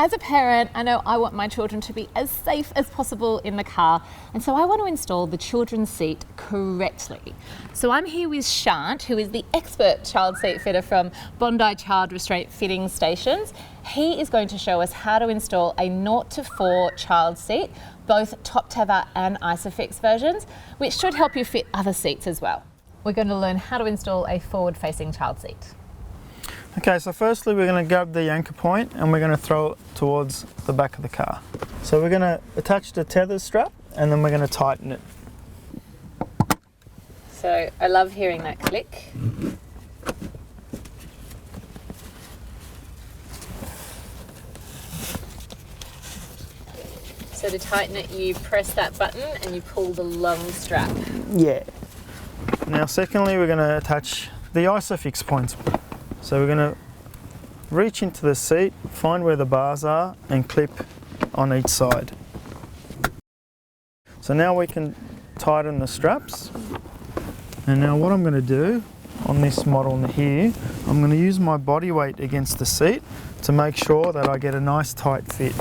As a parent, I know I want my children to be as safe as possible in the car, and so I want to install the children's seat correctly. So I'm here with Shant, who is the expert child seat fitter from Bondi Child Restraint Fitting Stations. He is going to show us how to install a 0 to 4 child seat, both top tether and ISOFIX versions, which should help you fit other seats as well. We're going to learn how to install a forward-facing child seat. Okay, so firstly we're going to grab the anchor point and we're going to throw it towards the back of the car. So we're going to attach the tether strap and then we're going to tighten it. So I love hearing that click. So to tighten it, you press that button and you pull the long strap. Yeah. Now secondly we're going to attach the ISOFIX points. So we're going to reach into the seat, find where the bars are and clip on each side. So now we can tighten the straps. And now what I'm going to do on this model here, I'm going to use my body weight against the seat to make sure that I get a nice tight fit.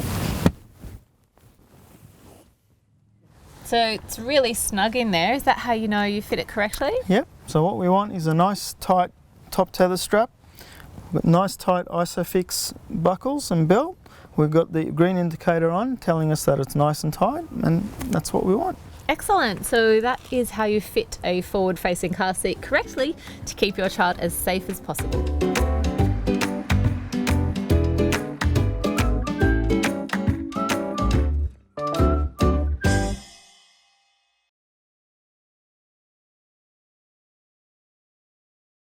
So it's really snug in there. Is that how you know you fit it correctly? Yep. So what we want is a nice tight top tether strap with nice tight ISOFIX buckles and belt. We've got the green indicator on telling us that it's nice and tight, and that's what we want. Excellent. So that is how you fit a forward-facing car seat correctly to keep your child as safe as possible.